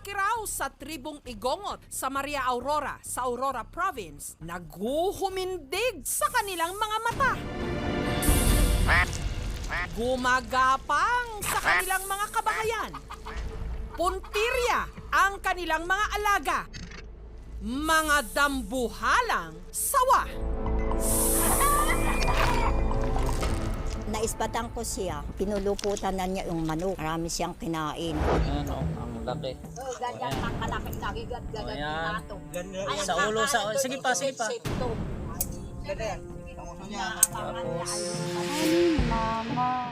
lalaki raw sa tribong Igongot sa Maria Aurora sa Aurora Province naghuhumindig sa kanilang mga mata. Gumagapang sa kanilang mga kabahayan. Puntirya ang kanilang mga alaga. Mga dambuhalang sawa. Naispatan ko siya, pinuluputan na niya yung manok. Marami siyang kinain. Ayan o, ang laki. Ganyan ang kalapit lagi, ganyan nato. Sa ulo, sige pa, sige pa.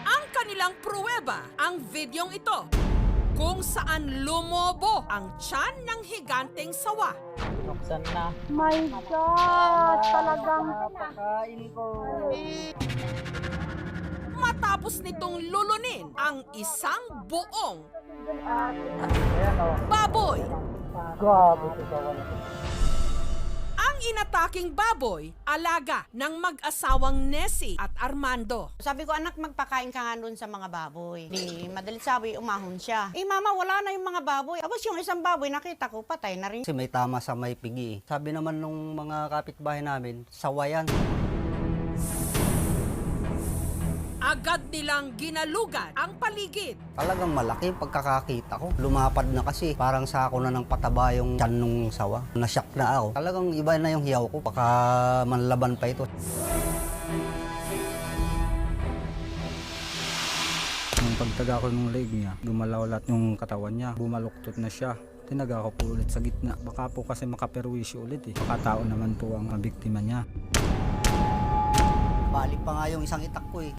Ang kanilang pruweba, ang videong ito, kung saan lumobo ang tiyan ng higanteng sawa. Buksan na. My God! Talagang Matapos nitong lulunin ang isang buong Ayan o. baboy. Grabe. Ang inataking baboy, alaga ng mag-asawang Nessie at Armando. Sabi ko, anak, magpakain ka nga doon sa mga baboy. Di madalit sabi, umahon siya. Eh, mama, wala na yung mga baboy. Tapos yung isang baboy, nakita ko, patay na rin. Kasi may tama sa may pigi. Sabi naman nung mga kapitbahay namin, sawayan. Agad nilang ginalugan ang paligid. Talagang malaki yung pagkakakita ko. Lumapad na kasi. Parang sako na ng pataba yung tiyan nung sawa. Nasyak na ako. Talagang iba na yung hiyaw ko. Baka manlaban pa ito. Nung pagtaga ko ng leg niya, gumalaw lahat yung katawan niya. Bumaluktot na siya. Tinaga ko po ulit sa gitna. Baka po kasi makaperwisyo ulit eh. Baka tao naman po ang biktima niya. Balik pa nga yung isang itak ko eh.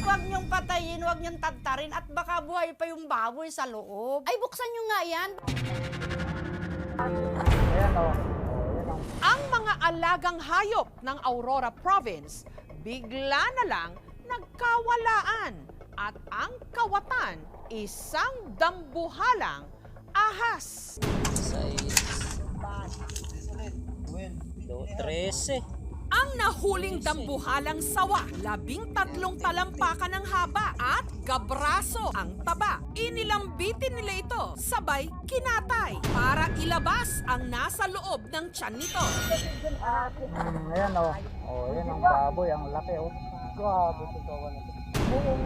Huwag niyong patayin, huwag niyong tantarin, at baka buhay pa yung baboy sa loob. Ay, buksan niyo nga yan. Ayan o. Ang mga alagang hayop ng Aurora Province bigla na lang nagkawalaan at ang kawatan isang dambuhalang ahas. 13. Ang nahuling dambuhalang sawa, 13 talampakan ng haba at gabraso ang taba. Inilambitin nila ito, sabay kinatay para ilabas ang nasa loob ng tiyan nito. Ayan o. Ayan ang baboy, ang laki o. Grabe.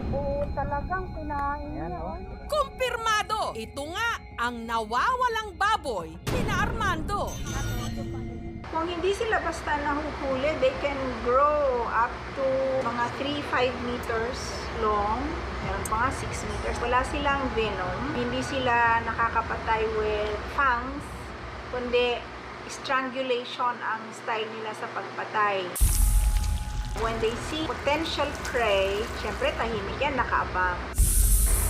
buong talagang kinain Ayan o. Kumpirmado, ito nga ang nawawalang baboy kina Armando. Kung hindi sila basta nahuhuli, they can grow up to mga 3-5 meters long. Meron pa nga 6 meters. Wala silang venom. Hindi sila nakakapatay with fangs, kundi strangulation ang style nila sa pagpatay. When they see potential prey, syempre tahimik yan, nakaabang.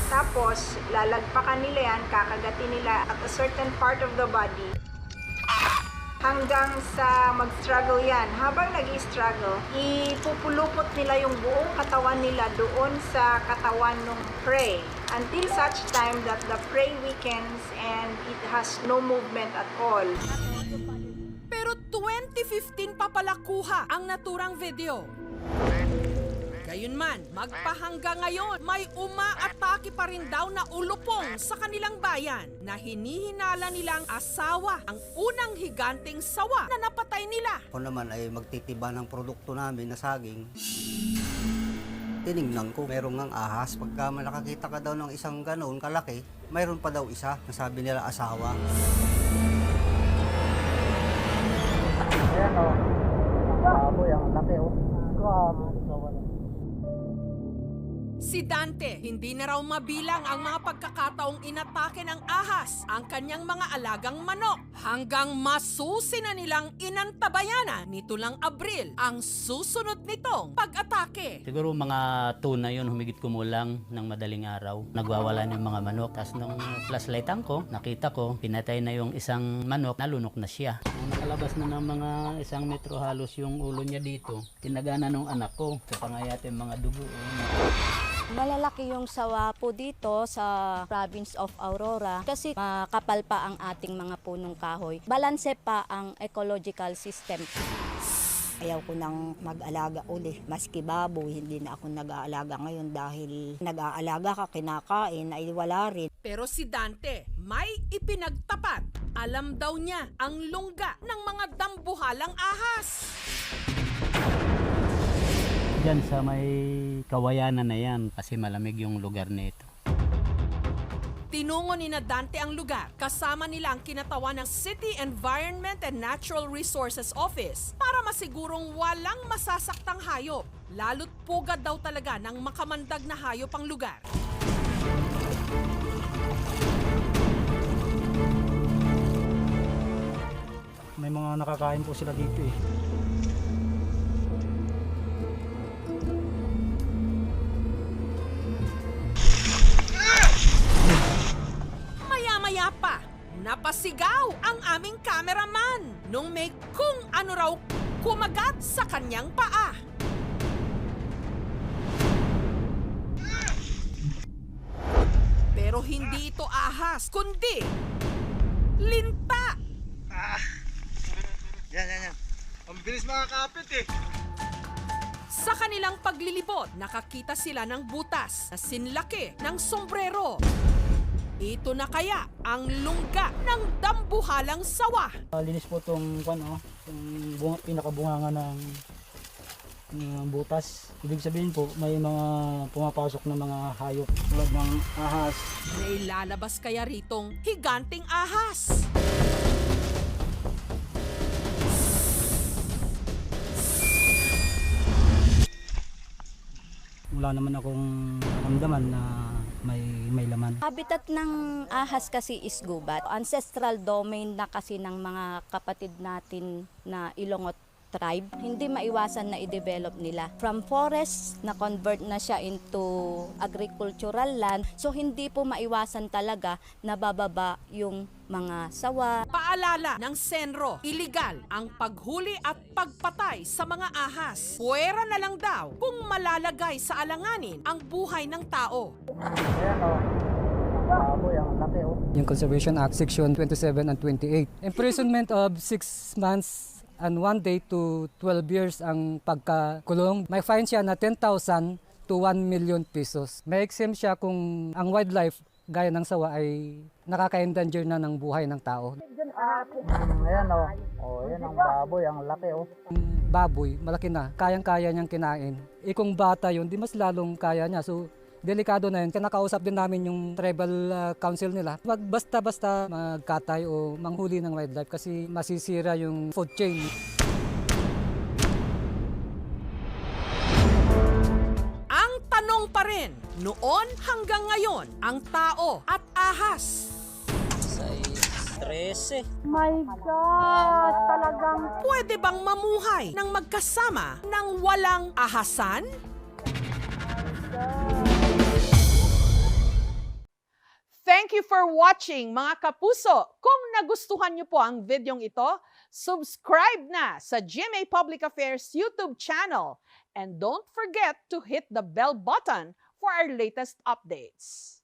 Tapos, lalagpakan nila yan, kakagatin nila at a certain part of the body. Hanggang sa mag-struggle yan. Habang nag-struggle, ipupulupot nila yung buong katawan nila doon sa katawan ng prey. Until such time that the prey weakens and it has no movement at all. Pero 2015 pa pala kuha ang naturang video. Gayunman, magpahangga ngayon, may umaatake pa rin daw na ulupong sa kanilang bayan na hinihinala nilang asawa ang unang higanteng sawa na napatay nila. Ako naman ay magtitiba ng produkto namin na saging. Tinignan ko, merong ngang ahas. Pagka nakakita ka daw ng isang ganoon kalaki, mayroon pa daw isa na sabi nila asawa. Ayan o. Ang baboy, ang laki o. Grabe. Si Dante, hindi na raw mabilang ang mga pagkakataong inatake ng ahas ang kanyang mga alagang manok hanggang masusi na nilang inantabayanan nito lang Abril ang susunod nitong pag-atake. Siguro mga 2 na yun, humigit kumulang ng madaling araw. Nagwawalan yung mga manok. Tapos nung flashlightan ko, nakita ko, pinatay na yung isang manok, nalunok na siya. Nung nakalabas na ng mga 1 metro halos yung ulo niya dito, tinagana nung anak ko. Sa pangayat yung mga dugo. Malalaki yung sawa po dito sa province of Aurora kasi makapal pa ang ating mga punong kahoy. Balanse pa ang ecological system. Ayaw ko nang mag-alaga uli. Maski baboy, hindi na ako nag-aalaga ngayon dahil nag-aalaga ka, kinakain, ay wala rin. Pero si Dante, May ipinagtapat. Alam daw niya ang lungga ng mga dambuhalang ahas. Diyan sa may kawayanan na yan kasi malamig yung lugar nito. Tinungo ni na Dante ang lugar, kasama nila ang kinatawan ng City Environment and Natural Resources Office para masigurong walang masasaktang hayop. Lalo't pugad daw talaga ng makamandag na hayop ang lugar. May mga nakakain po sila dito eh. Maya-maya pa, napasigaw ang aming cameraman nung may kung ano raw kumagat sa kanyang paa. Pero hindi ito ahas, kundi linta. Yan. Ang bilis makakapit eh. Sa kanilang paglilibot, nakakita sila ng butas na sinlaki ng sombrero. Ito na kaya ang lungga ng dambuhalang sawa. Linis po itong pinakabunganga ng butas. Ibig sabihin po, may mga pumapasok na mga hayop tulad ng ahas. May lalabas kaya ritong higanting ahas. Wala naman akong naramdaman na may laman. Habitat ng ahas kasi is gubat. Ancestral domain na kasi ng mga kapatid natin na Ilongot tribe. Hindi maiwasan na i-develop nila. From forest, na-convert na siya into agricultural land. So hindi po maiwasan talaga na bababa yung mga sawa. Paalala ng Senro, iligal ang paghuli at pagpatay sa mga ahas. Puwera na lang daw kung malalagay sa alanganin ang buhay ng tao. Ayan o. Baboy, ang laki o. Yung Conservation Act, Section 27 and 28. Imprisonment of 6 months and 1 day to 12 years ang pagkakulong. May fine siya na 10,000 to 1 million pesos. May exempt siya kung ang wildlife gaya ng sawa ay nakaka-endanger na ng buhay ng tao. Ayan o. Ayan ang baboy, ang laki o. Yung baboy, malaki na, kayang-kaya niyang kinain. Kung bata yun, di mas lalong kaya niya. So, delikado na yun. Kinakausap din namin yung tribal council nila. Wag basta-basta magkatay o manghuli ng wildlife kasi masisira yung food chain. Ang tanong pa rin, noon hanggang ngayon, ang tao at ahas. Pwede bang mamuhay ng magkasama ng walang ahasan? Thank you for watching, mga kapuso. Kung nagustuhan niyo po ang videong ito, subscribe na sa GMA Public Affairs YouTube channel. And don't forget to hit the bell button for our latest updates.